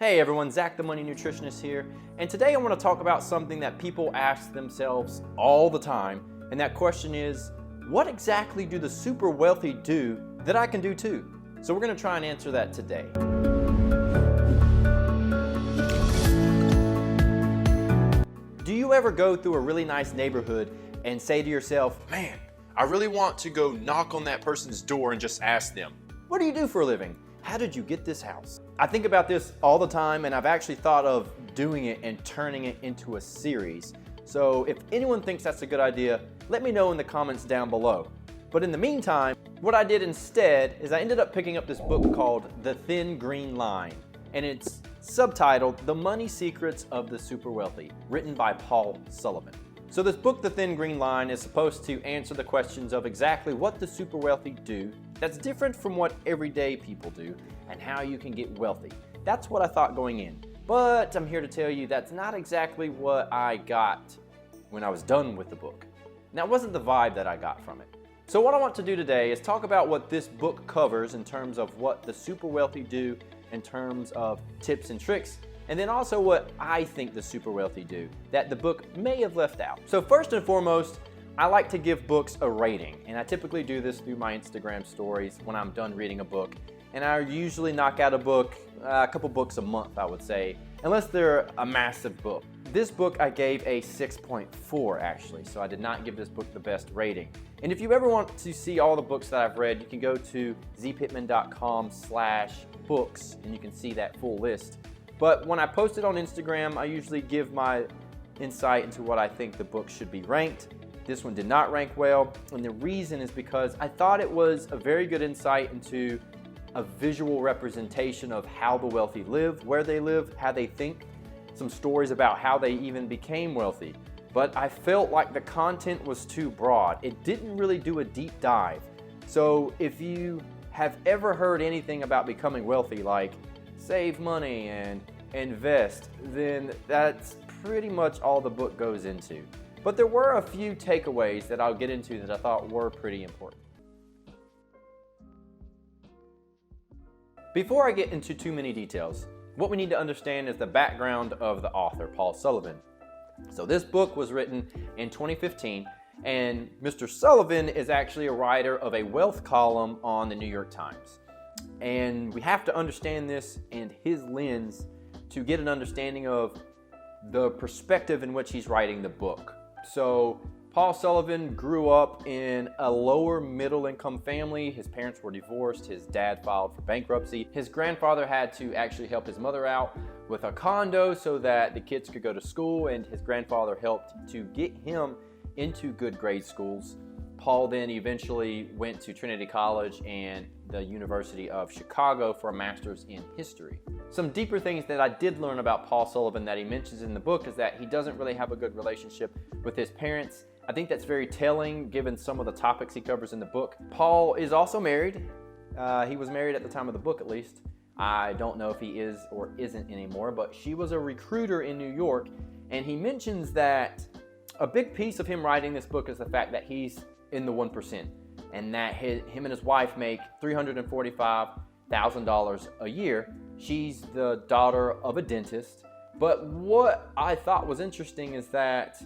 Hey everyone, Zach the Money Nutritionist here, and today I want to talk about something that people ask themselves all the time, and that question is, what exactly do the super wealthy do that I can do too? So we're going to try and answer that today. Do you ever go through a really nice neighborhood and say to yourself, man, I really want to go knock on that person's door and just ask them, what do you do for a living? How did you get this house? I think about this all the time, and I've actually thought of doing it and turning it into a series. So if anyone thinks that's a good idea, let me know in the comments down below. But in the meantime, what I did instead is I ended up picking up this book called The Thin Green Line, and it's subtitled The Money Secrets of the Super Wealthy, written by Paul Sullivan. So this book, The Thin Green Line, is supposed to answer the questions of exactly what the super wealthy do that's different from what everyday people do and how you can get wealthy. That's what I thought going in. But I'm here to tell you that's not exactly what I got when I was done with the book. And that wasn't the vibe that I got from it. So what I want to do today is talk about what this book covers in terms of what the super wealthy do in terms of tips and tricks, and then also what I think the super wealthy do that the book may have left out. So first and foremost, I like to give books a rating, and I typically do this through my Instagram stories when I'm done reading a book. And I usually knock out a couple books a month, I would say, unless they're a massive book. This book I gave a 6.4 actually, so I did not give this book the best rating. And if you ever want to see all the books that I've read, you can go to zpitman.com/books and you can see that full list. But when I post it on Instagram, I usually give my insight into what I think the book should be ranked. This one did not rank well, and the reason is because I thought it was a very good insight into a visual representation of how the wealthy live, where they live, how they think, some stories about how they even became wealthy. But I felt like the content was too broad. It didn't really do a deep dive. So if you have ever heard anything about becoming wealthy, like save money and invest, then that's pretty much all the book goes into. But there were a few takeaways that I'll get into that I thought were pretty important. Before I get into too many details, what we need to understand is the background of the author, Paul Sullivan. So this book was written in 2015, and Mr. Sullivan is actually a writer of a wealth column on the New York Times. And we have to understand this and his lens to get an understanding of the perspective in which he's writing the book. So Paul Sullivan grew up in a lower middle income family. His parents were divorced. His dad filed for bankruptcy. His grandfather had to actually help his mother out with a condo so that the kids could go to school, and his grandfather helped to get him into good grade schools. Paul then eventually went to Trinity College and the University of Chicago for a master's in history. Some deeper things that I did learn about Paul Sullivan that he mentions in the book is that he doesn't really have a good relationship with his parents. I think that's very telling given some of the topics he covers in the book. Paul is also married. He was married at the time of the book, at least. I don't know if he is or isn't anymore, but she was a recruiter in New York, and he mentions that a big piece of him writing this book is the fact that he's in the 1%, and that him and his wife make $345,000 a year. She's the daughter of a dentist. But what I thought was interesting is that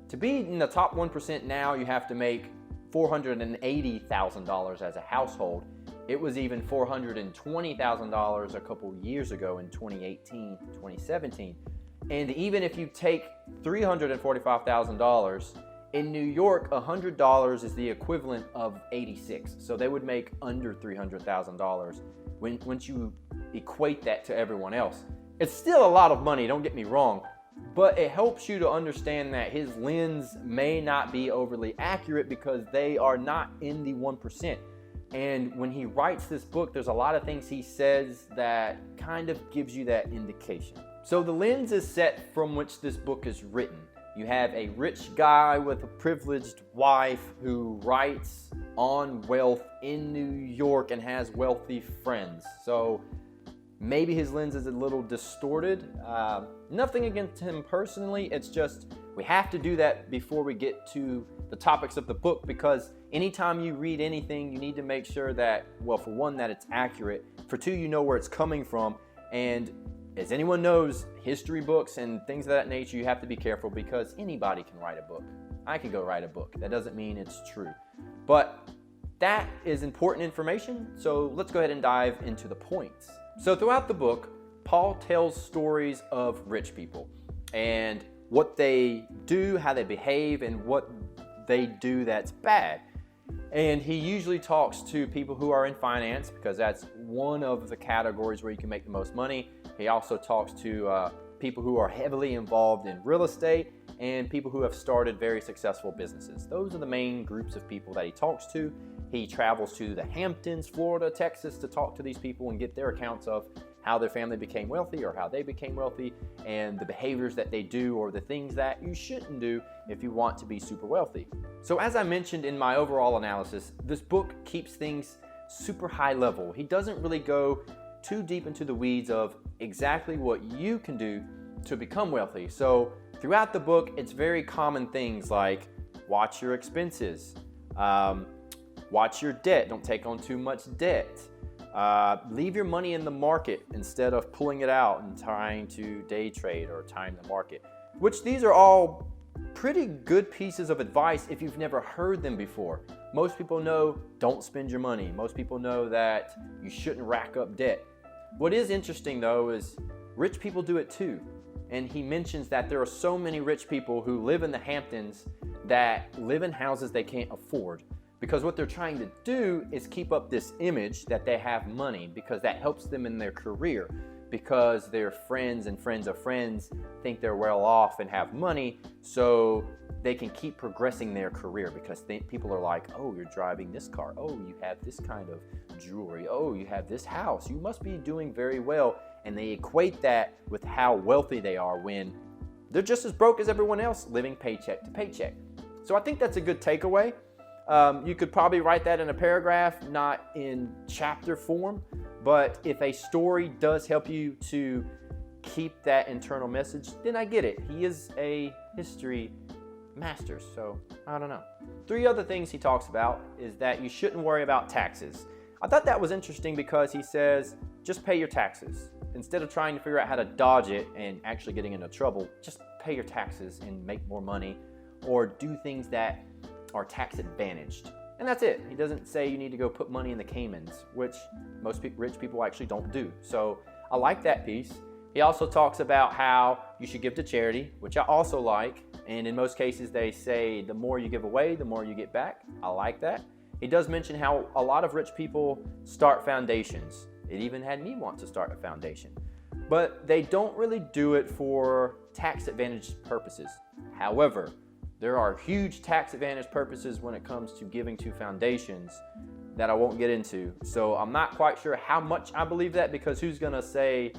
to be in the top 1% now, you have to make $480,000 as a household. It was even $420,000 a couple years ago in 2018, 2017. And even if you take $345,000, in New York, $100 is the equivalent of 86. So they would make under $300,000 once you equate that to everyone else. It's still a lot of money, don't get me wrong, but it helps you to understand that his lens may not be overly accurate because they are not in the 1%. And when he writes this book, there's a lot of things he says that kind of gives you that indication. So the lens is set from which this book is written. You have a rich guy with a privileged wife who writes on wealth in New York and has wealthy friends. So maybe his lens is a little distorted. Nothing against him personally. It's just we have to do that before we get to the topics of the book, because anytime you read anything, you need to make sure that, well, for one, that it's accurate. For two, you know where it's coming from. And as anyone knows, history books and things of that nature, you have to be careful because anybody can write a book. I can go write a book. That doesn't mean it's true. But that is important information, so let's go ahead and dive into the points. So throughout the book, Paul tells stories of rich people and what they do, how they behave, and what they do that's bad. And he usually talks to people who are in finance because that's one of the categories where you can make the most money. He also talks to people who are heavily involved in real estate and people who have started very successful businesses. Those are the main groups of people that he talks to. He travels to the Hamptons, Florida, Texas to talk to these people and get their accounts of how their family became wealthy or how they became wealthy and the behaviors that they do or the things that you shouldn't do if you want to be super wealthy. So as I mentioned in my overall analysis, this book keeps things super high level. He doesn't really go too deep into the weeds of exactly what you can do to become wealthy. So throughout the book, it's very common things like watch your expenses, watch your debt, don't take on too much debt. Leave your money in the market instead of pulling it out and trying to day trade or time the market, which these are all pretty good pieces of advice if you've never heard them before. Most people know don't spend your money. Most people know that you shouldn't rack up debt. What is interesting though is rich people do it too. And he mentions that there are so many rich people who live in the Hamptons that live in houses they can't afford. Because what they're trying to do is keep up this image that they have money because that helps them in their career. Because their friends and friends of friends think they're well off and have money, so they can keep progressing their career because people are like, oh, you're driving this car. Oh, you have this kind of jewelry. Oh, you have this house. You must be doing very well. And they equate that with how wealthy they are when they're just as broke as everyone else living paycheck to paycheck. So I think that's a good takeaway. You could probably write that in a paragraph, not in chapter form, but if a story does help you to keep that internal message, then I get it. He is a history master, so I don't know. 3 other things he talks about is that you shouldn't worry about taxes. I thought that was interesting because he says, just pay your taxes. Instead of trying to figure out how to dodge it and actually getting into trouble, just pay your taxes and make more money or do things that are tax advantaged. And that's it. He doesn't say you need to go put money in the Caymans, which most rich people actually don't do. So I like that piece. He also talks about how you should give to charity, which I also like. And in most cases, they say the more you give away, the more you get back. I like that. He does mention how a lot of rich people start foundations. It even had me want to start a foundation. But they don't really do it for tax advantage purposes. However, there are huge tax advantage purposes when it comes to giving to foundations that I won't get into. So I'm not quite sure how much I believe that because who's gonna say,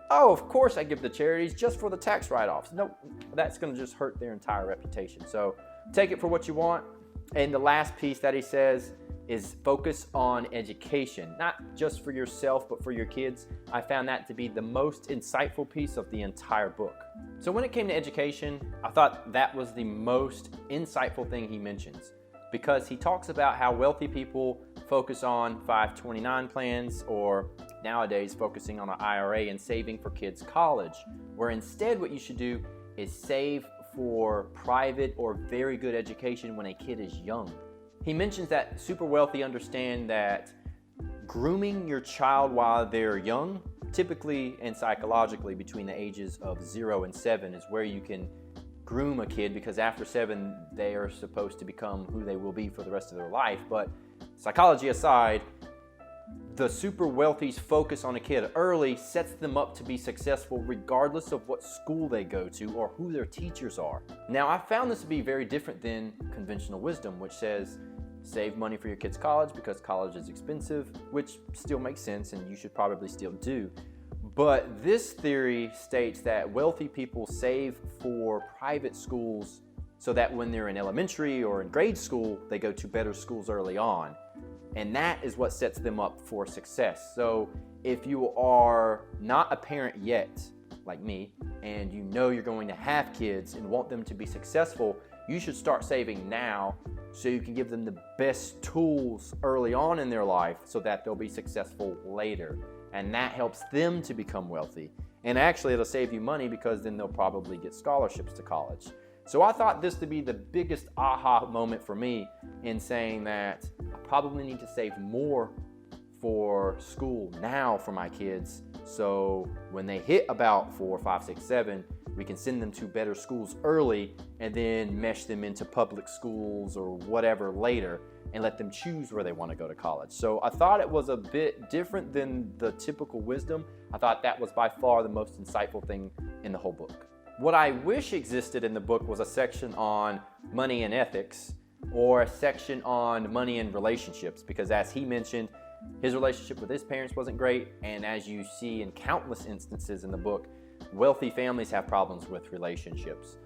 oh, of course I give to charities just for the tax write-offs. No, that's gonna just hurt their entire reputation. So take it for what you want. And the last piece that he says is focus on education, not just for yourself, but for your kids. I found that to be the most insightful piece of the entire book. So when it came to education, I thought that was the most insightful thing he mentions because he talks about how wealthy people focus on 529 plans or nowadays focusing on an IRA and saving for kids' college, where instead what you should do is save for private or very good education when a kid is young. He mentions that super wealthy understand that grooming your child while they're young, typically and psychologically between the ages of 0 and 7 is where you can groom a kid because after 7 they are supposed to become who they will be for the rest of their life. But psychology aside, the super wealthy's focus on a kid early sets them up to be successful regardless of what school they go to or who their teachers are. Now, I found this to be very different than conventional wisdom, which says save money for your kids' college because college is expensive, which still makes sense and you should probably still do. But this theory states that wealthy people save for private schools so that when they're in elementary or in grade school, they go to better schools early on. And that is what sets them up for success. So if you are not a parent yet, like me, and you know you're going to have kids and want them to be successful, you should start saving now so you can give them the best tools early on in their life so that they'll be successful later. And that helps them to become wealthy. And actually, it'll save you money because then they'll probably get scholarships to college. So I thought this to be the biggest aha moment for me in saying that I probably need to save more for school now for my kids, so when they hit about 4, 5, 6, 7, we can send them to better schools early and then mesh them into public schools or whatever later and let them choose where they want to go to college. So I thought it was a bit different than the typical wisdom. I thought that was by far the most insightful thing in the whole book. What I wish existed in the book was a section on money and ethics, or a section on money and relationships, because as he mentioned, his relationship with his parents wasn't great, and as you see in countless instances in the book, wealthy families have problems with relationships.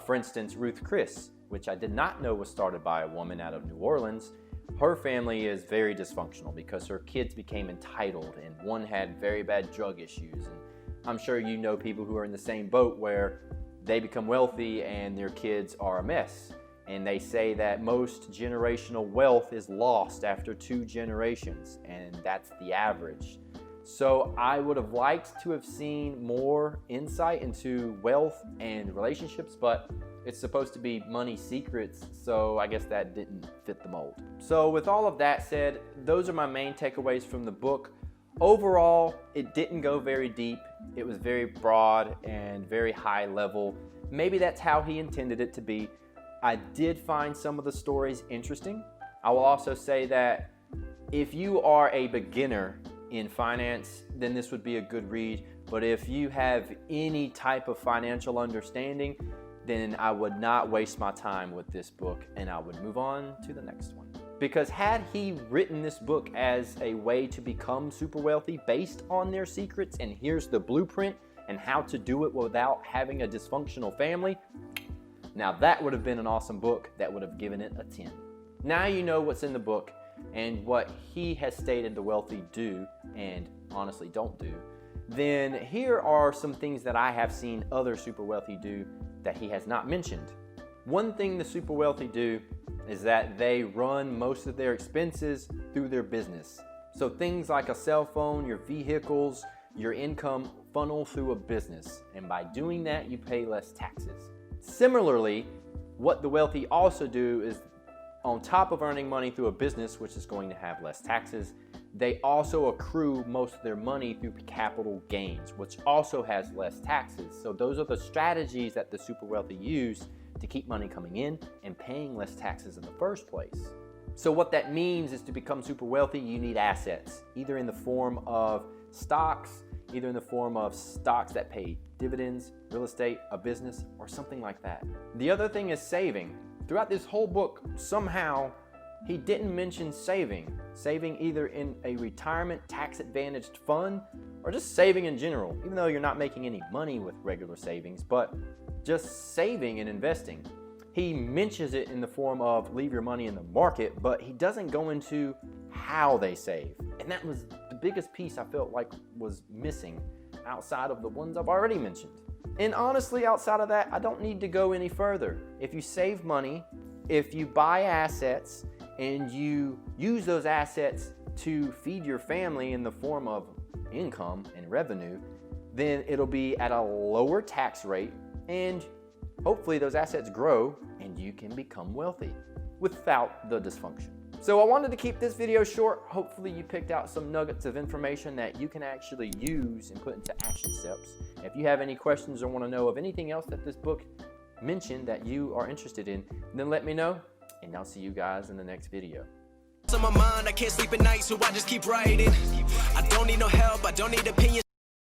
For instance, Ruth Chris, which I did not know was started by a woman out of New Orleans, her family is very dysfunctional because her kids became entitled, and one had very bad drug issues. And I'm sure you know people who are in the same boat where they become wealthy and their kids are a mess. And they say that most generational wealth is lost after 2 generations, and that's the average. So I would have liked to have seen more insight into wealth and relationships, but it's supposed to be money secrets, so I guess that didn't fit the mold. So with all of that said, those are my main takeaways from the book. Overall, it didn't go very deep. It was very broad and very high level. Maybe that's how he intended it to be. I did find some of the stories interesting. I will also say that if you are a beginner in finance, then this would be a good read. But if you have any type of financial understanding, then I would not waste my time with this book and I would move on to the next one. Because had he written this book as a way to become super wealthy based on their secrets, and here's the blueprint and how to do it without having a dysfunctional family, now that would have been an awesome book that would have given it a 10. Now you know what's in the book and what he has stated the wealthy do and honestly don't do, then here are some things that I have seen other super wealthy do that he has not mentioned. One thing the super wealthy do is that they run most of their expenses through their business. So things like a cell phone, your vehicles, your income funnel through a business. And by doing that, you pay less taxes. Similarly, what the wealthy also do is, on top of earning money through a business, which is going to have less taxes, they also accrue most of their money through capital gains, which also has less taxes. So those are the strategies that the super wealthy use to keep money coming in and paying less taxes in the first place. So what that means is, to become super wealthy, you need assets, either in the form of stocks, either in the form of stocks that pay dividends, real estate, a business, or something like that. The other thing is saving. Throughout this whole book, somehow he didn't mention saving either in a retirement tax advantaged fund or just saving in general, even though you're not making any money with regular savings, but just saving and investing. He mentions it in the form of leave your money in the market, but he doesn't go into how they save. And that was the biggest piece I felt like was missing outside of the ones I've already mentioned. And honestly, outside of that, I don't need to go any further. If you save money, if you buy assets, and you use those assets to feed your family in the form of income and revenue, then it'll be at a lower tax rate, and hopefully those assets grow and you can become wealthy without the dysfunction. So I wanted to keep this video short. Hopefully you picked out some nuggets of information that you can actually use and put into action steps. If you have any questions or want to know of anything else that this book mentioned that you are interested in, then let me know, and I'll see you guys in the next video. On my mind, I can't sleep at night, so I just keep writing. I don't need no help, I don't need opinions.